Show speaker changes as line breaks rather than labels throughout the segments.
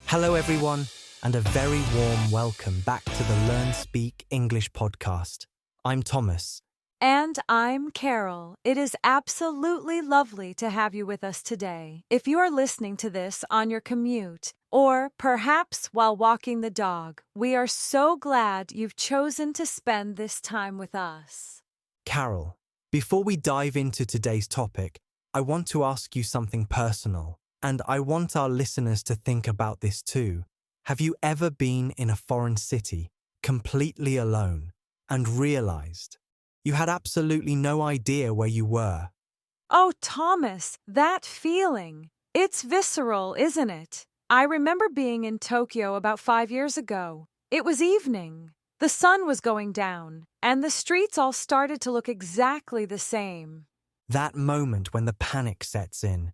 Hello everyone, and a very warm welcome back to the Learn Speak English podcast. I'm Thomas.
And I'm Carol. It is absolutely lovely to have you with us today. If you are listening to this on your commute, or perhaps while walking the dog, we are so glad you've chosen to spend this time with us.
Carol, before we dive into today's topic, I want to ask you something personal, and I want our listeners to think about this too. Have you ever been in a foreign city, completely alone, and realized you had absolutely no idea where you were?
Oh, Thomas, that feeling. It's visceral, isn't it? I remember being in Tokyo about 5 years ago. It was evening. The sun was going down, and the streets all started to look exactly the same.
That moment when the panic sets in.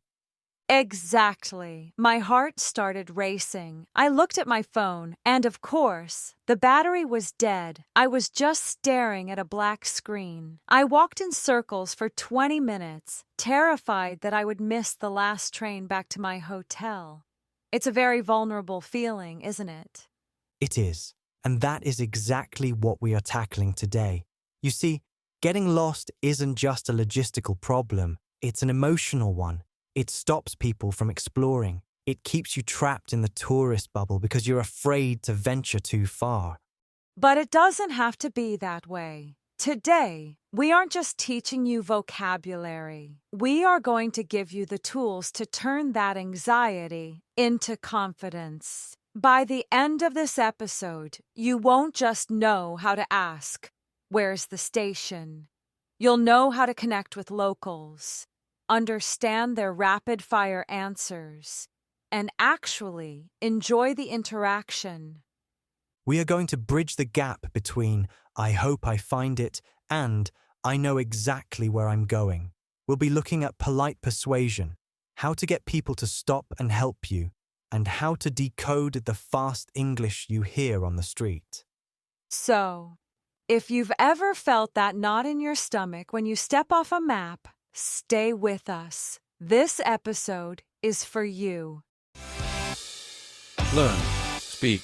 Exactly. My heart started racing. I looked at my phone, and of course, the battery was dead. I was just staring at a black screen. I walked in circles for 20 minutes, terrified that I would miss the last train back to my hotel. It's a very vulnerable feeling, isn't it?
It is, and that is exactly what we are tackling today. You see, getting lost isn't just a logistical problem, it's an emotional one. It stops people from exploring. It keeps you trapped in the tourist bubble because you're afraid to venture too far.
But it doesn't have to be that way. Today, we aren't just teaching you vocabulary. We are going to give you the tools to turn that anxiety into confidence. By the end of this episode, you won't just know how to ask, "Where's the station?" You'll know how to connect with locals, understand their rapid-fire answers, and actually enjoy the interaction.
We are going to bridge the gap between "I hope I find it" and "I know exactly where I'm going." We'll be looking at polite persuasion, how to get people to stop and help you, and how to decode the fast English you hear on the street.
So, if you've ever felt that knot in your stomach when you step off a map, stay with us. This episode is for you.
Learn, Speak,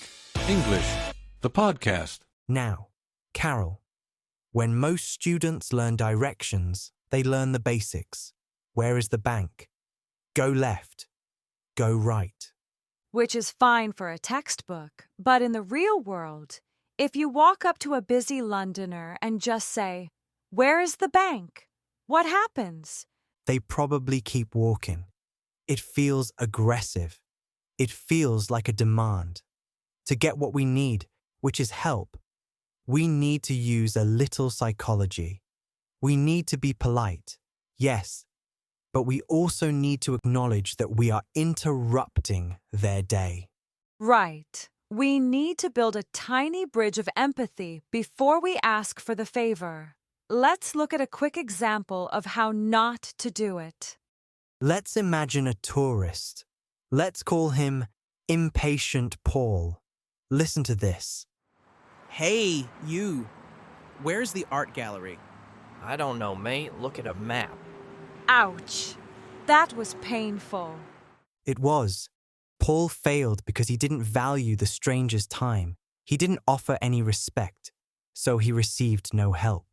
English, the podcast.
Now, Carol, when most students learn directions, they learn the basics. Where is the bank? Go left. Go right.
Which is fine for a textbook, but in the real world, if you walk up to a busy Londoner and just say, "Where is the bank?" what happens?
They probably keep walking. It feels aggressive. It feels like a demand. To get what we need, which is help, we need to use a little psychology. We need to be polite, yes, but we also need to acknowledge that we are interrupting their day.
Right. We need to build a tiny bridge of empathy before we ask for the favor. Let's look at a quick example of how not to do it.
Let's imagine a tourist. Let's call him Impatient Paul. Listen to this.
Hey, you. Where's the art gallery?
I don't know, mate. Look at a map.
Ouch. That was painful.
It was. Paul failed because he didn't value the stranger's time. He didn't offer any respect, so he received no help.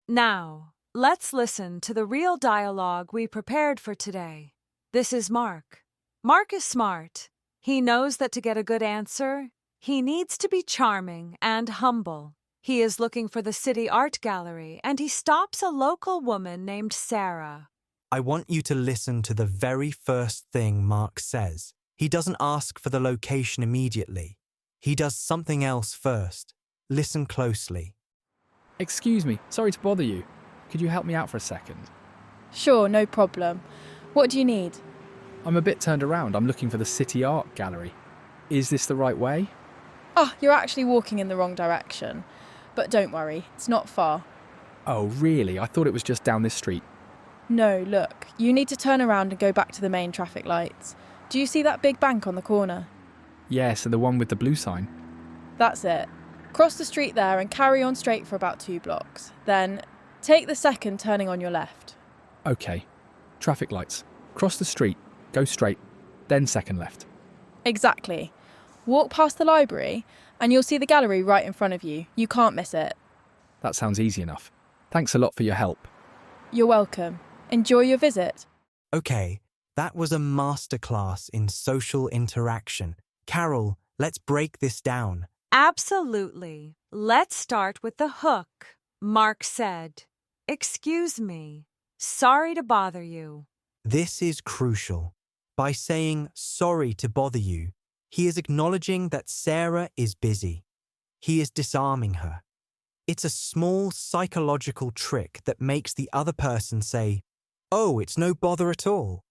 Now, let's listen to the real dialogue we prepared for today. This is Mark. Mark is smart. He knows that to get a good answer, he needs to be charming and humble. He is looking for the city art gallery, and he stops a local woman named Sarah.
I want you to listen to the very first thing Mark says. He doesn't ask for the location immediately. He does something else first. Listen closely.
Excuse me, sorry to bother you. Could you help me out for a second?
Sure, no problem. What do you need?
I'm a bit turned around. I'm looking for the City Art Gallery. Is this the right way?
Oh, you're actually walking in the wrong direction. But don't worry, it's not far.
Oh, really? I thought it was just down this street.
No, look, you need to turn around and go back to the main traffic lights. Do you see that big bank on the corner?
Yes, and the one with the blue sign.
That's it. Cross the street there and carry on straight for about 2 blocks. Then take the second turning on your left.
Okay. Traffic lights. Cross the street. Go straight. Then second left.
Exactly. Walk past the library and you'll see the gallery right in front of you. You can't miss it.
That sounds easy enough. Thanks a lot for your help.
You're welcome. Enjoy your visit.
Okay, that was a masterclass in social interaction. Carol, let's break this down.
Absolutely. Let's start with the hook. Mark said, "Excuse me. Sorry to bother you."
This is crucial. By saying sorry to bother you, he is acknowledging that Sarah is busy. He is disarming her. It's a small psychological trick that makes the other person say, "Oh, it's no bother at all."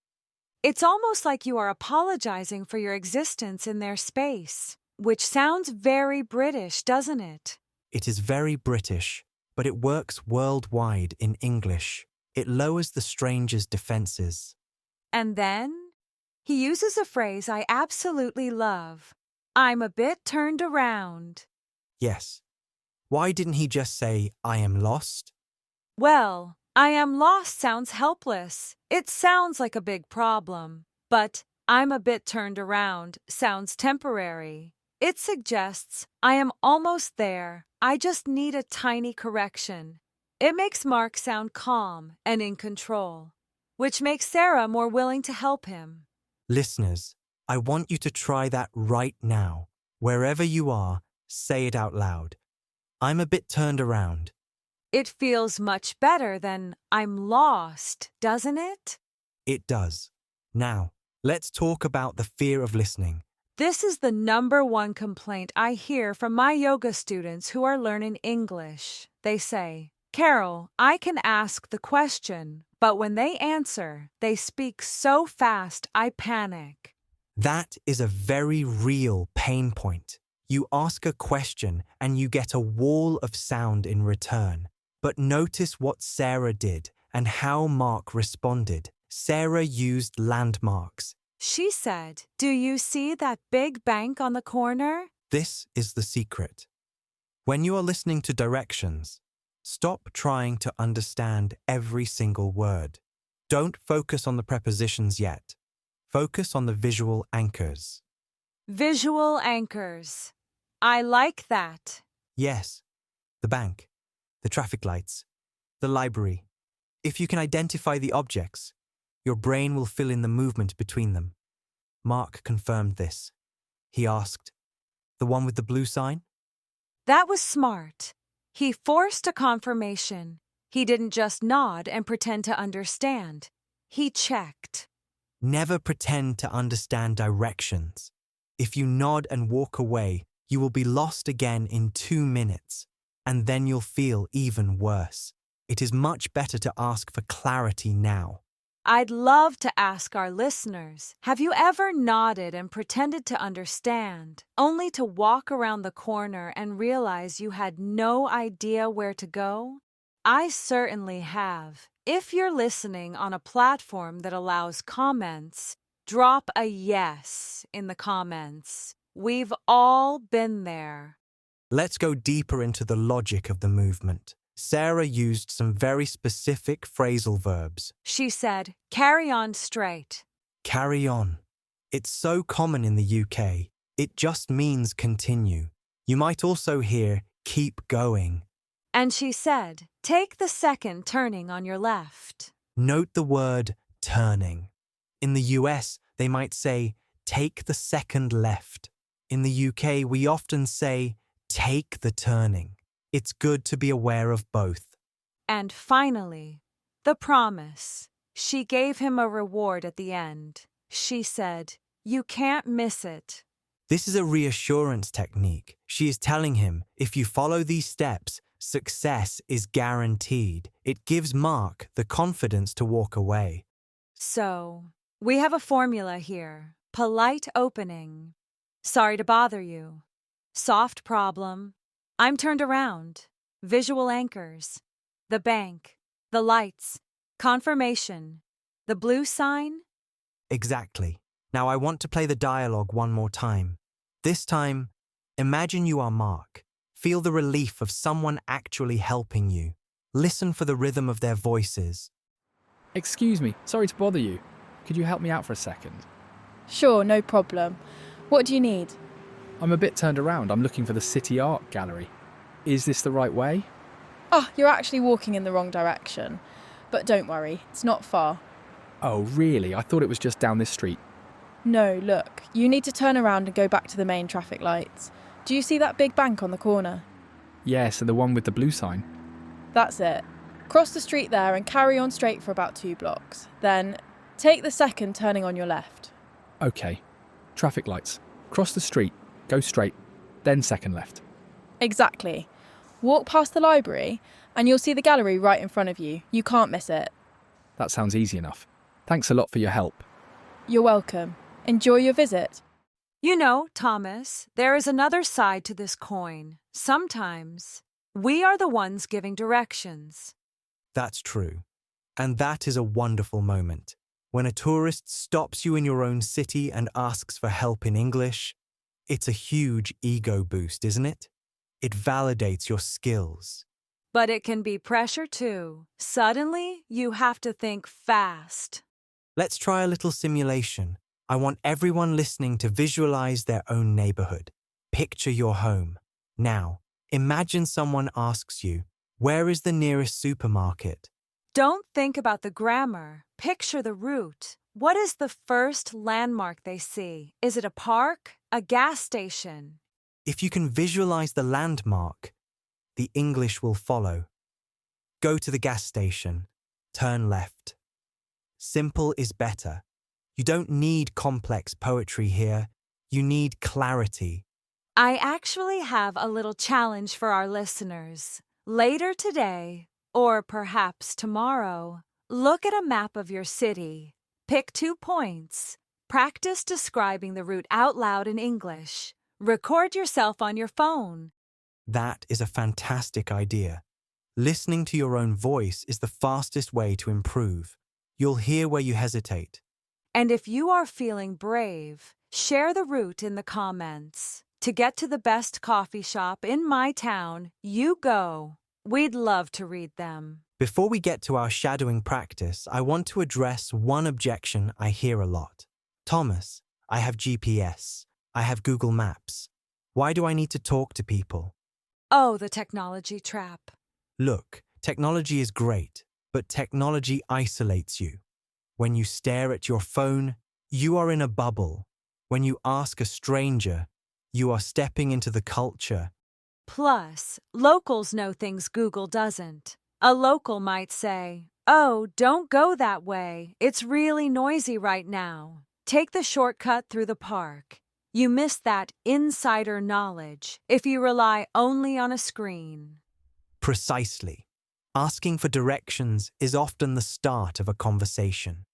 It's almost like you are apologizing for your existence in their space, which sounds very British, doesn't it?
It is very British, but it works worldwide in English. It lowers the stranger's defenses.
And then he uses a phrase I absolutely love. "I'm a bit turned around."
Yes. Why didn't he just say, "I am lost"?
Well, "I am lost" sounds helpless. It sounds like a big problem. But "I'm a bit turned around" sounds temporary. It suggests I am almost there. I just need a tiny correction. It makes Mark sound calm and in control, which makes Sarah more willing to help him.
Listeners, I want you to try that right now. Wherever you are, say it out loud. I'm a bit turned around.
It feels much better than "I'm lost," doesn't it?
It does. Now, let's talk about the fear of listening.
This is the number one complaint I hear from my yoga students who are learning English. They say, "Carol, I can ask the question, but when they answer, they speak so fast I panic."
That is a very real pain point. You ask a question and you get a wall of sound in return. But notice what Sarah did and how Mark responded. Sarah used landmarks.
She said, "Do you see that big bank on the corner?"
This is the secret. When you are listening to directions, stop trying to understand every single word. Don't focus on the prepositions yet. Focus on the visual anchors.
Visual anchors. I like that.
Yes, the bank, the traffic lights, the library. If you can identify the objects, your brain will fill in the movement between them. Mark confirmed this. He asked, "The one with the blue sign?"
That was smart. He forced a confirmation. He didn't just nod and pretend to understand. He checked.
Never pretend to understand directions. If you nod and walk away, you will be lost again in 2 minutes, and then you'll feel even worse. It is much better to ask for clarity now.
I'd love to ask our listeners, have you ever nodded and pretended to understand, only to walk around the corner and realize you had no idea where to go? I certainly have. If you're listening on a platform that allows comments, drop a yes in the comments. We've all been there.
Let's go deeper into the logic of the movement. Sarah used some very specific phrasal verbs.
She said, "Carry on straight."
Carry on. It's so common in the UK. It just means continue. You might also hear keep going.
And she said, "Take the second turning on your left."
Note the word turning. In the US, they might say take the second left. In the UK, we often say take the turning. It's good to be aware of both.
And finally, the promise. She gave him a reward at the end. She said, "You can't miss it."
This is a reassurance technique. She is telling him, if you follow these steps, success is guaranteed. It gives Mark the confidence to walk away.
So, we have a formula here. Polite opening. Sorry to bother you. Soft problem. I'm turned around. Visual anchors. The bank. The lights. Confirmation. The blue sign.
Exactly. Now I want to play the dialogue one more time. This time, imagine you are Mark. Feel the relief of someone actually helping you. Listen for the rhythm of their voices.
Excuse me, sorry to bother you. Could you help me out for a second?
Sure, no problem. What do you need?
I'm a bit turned around. I'm looking for the City Art Gallery. Is this the right way?
Oh, you're actually walking in the wrong direction. But don't worry, it's not far.
Oh, really? I thought it was just down this street.
No, look, you need to turn around and go back to the main traffic lights. Do you see that big bank on the corner?
Yes, and the one with the blue sign.
That's it. Cross the street there and carry on straight for about 2 blocks. Then take the second turning on your left.
Okay. Traffic lights. Cross the street. Go straight. Then second left.
Exactly. Walk past the library and you'll see the gallery right in front of you. You can't miss it.
That sounds easy enough. Thanks a lot for your help.
You're welcome. Enjoy your visit.
You know, Thomas, there is another side to this coin. Sometimes we are the ones giving directions.
That's true. And that is a wonderful moment. When a tourist stops you in your own city and asks for help in English, it's a huge ego boost, isn't it? It validates your skills.
But it can be pressure too. Suddenly, you have to think fast.
Let's try a little simulation. I want everyone listening to visualize their own neighborhood. Picture your home. Now, imagine someone asks you, where is the nearest supermarket?
Don't think about the grammar. Picture the route. What is the first landmark they see? Is it a park? A gas station?
If you can visualize the landmark, the English will follow. Go to the gas station. Turn left. Simple is better. You don't need complex poetry here. You need clarity.
I actually have a little challenge for our listeners. Later today, or perhaps tomorrow, look at a map of your city. Pick 2 points. Practice describing the route out loud in English. Record yourself on your phone.
That is a fantastic idea. Listening to your own voice is the fastest way to improve. You'll hear where you hesitate.
And if you are feeling brave, share the route in the comments. To get to the best coffee shop in my town, you go. We'd love to read them.
Before we get to our shadowing practice, I want to address one objection I hear a lot. Thomas, I have GPS. I have Google Maps. Why do I need to talk to people?
Oh, the technology trap.
Look, technology is great, but technology isolates you. When you stare at your phone, you are in a bubble. When you ask a stranger, you are stepping into the culture.
Plus, locals know things Google doesn't. A local might say, "Oh, don't go that way. It's really noisy right now. Take the shortcut through the park." You miss that insider knowledge if you rely only on a screen.
Precisely. Asking for directions is often the start of a conversation.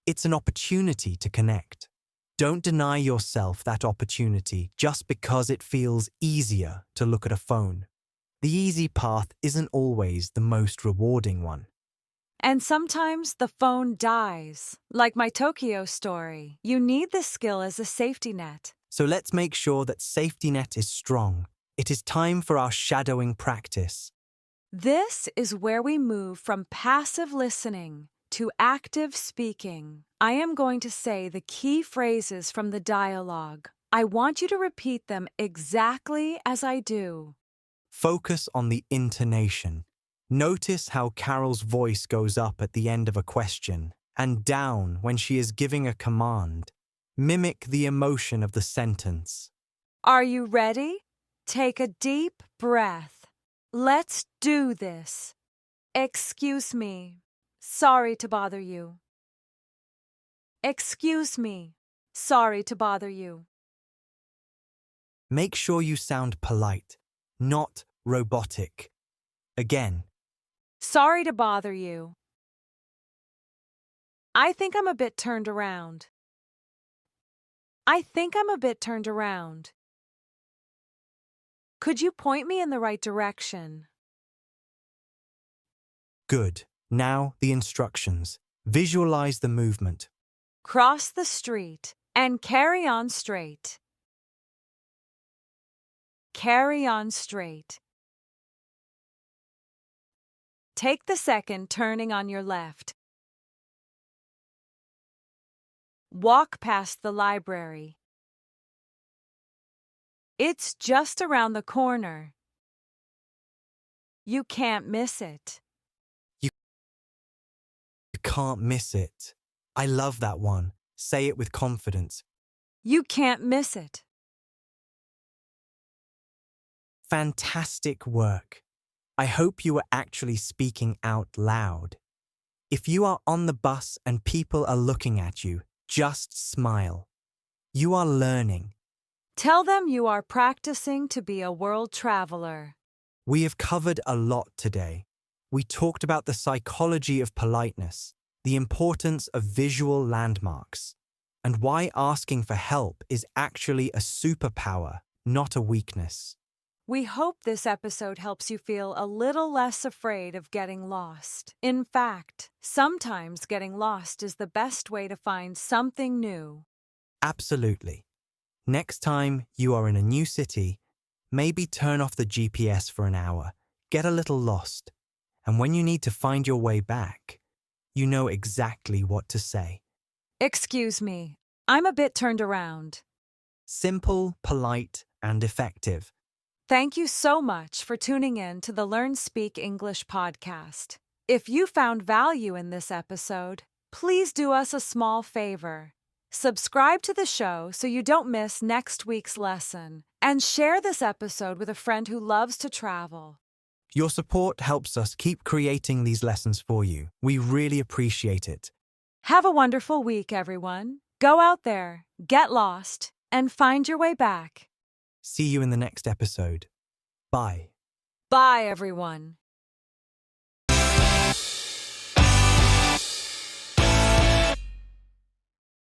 It's an opportunity to connect. Don't deny yourself that opportunity just because it feels easier to look at a phone. The easy path isn't always the most rewarding one.
And sometimes the phone dies. Like my Tokyo story, you need this skill as a safety net.
So let's make sure that safety net is strong. It is time for our shadowing practice.
This is where we move from passive listening to active speaking. I am going to say the key phrases from the dialogue. I want you to repeat them exactly as I do.
Focus on the intonation. Notice how Carol's voice goes up at the end of a question and down when she is giving a command. Mimic the emotion of the sentence.
Are you ready? Take a deep breath. Let's do this. Excuse me. Sorry to bother you. Excuse me. Sorry to bother you.
Make sure you sound polite, not robotic. Again.
Sorry to bother you. I think I'm a bit turned around. I think I'm a bit turned around. Could you point me in the right direction?
Good. Now the instructions. Visualize the movement.
Cross the street and carry on straight. Carry on straight. Take the second turning on your left. Walk past the library. It's just around the corner. You can't miss it.
You can't miss it. I love that one. Say it with confidence.
You can't miss it.
Fantastic work. I hope you are actually speaking out loud. If you are on the bus and people are looking at you, just smile. You are learning.
Tell them you are practicing to be a world traveler.
We have covered a lot today. We talked about the psychology of politeness, the importance of visual landmarks, and why asking for help is actually a superpower, not a weakness.
We hope this episode helps you feel a little less afraid of getting lost. In fact, sometimes getting lost is the best way to find something new.
Absolutely. Next time you are in a new city, maybe turn off the GPS for an hour, get a little lost, and when you need to find your way back, you know exactly what to say.
Excuse me, I'm a bit turned around.
Simple, polite, and effective.
Thank you so much for tuning in to the Learn Speak English podcast. If you found value in this episode, please do us a small favor. Subscribe to the show so you don't miss next week's lesson, and share this episode with a friend who loves to travel.
Your support helps us keep creating these lessons for you. We really appreciate it.
Have a wonderful week, everyone. Go out there, get lost, and find your way back.
See you in the next episode. Bye.
Bye, everyone.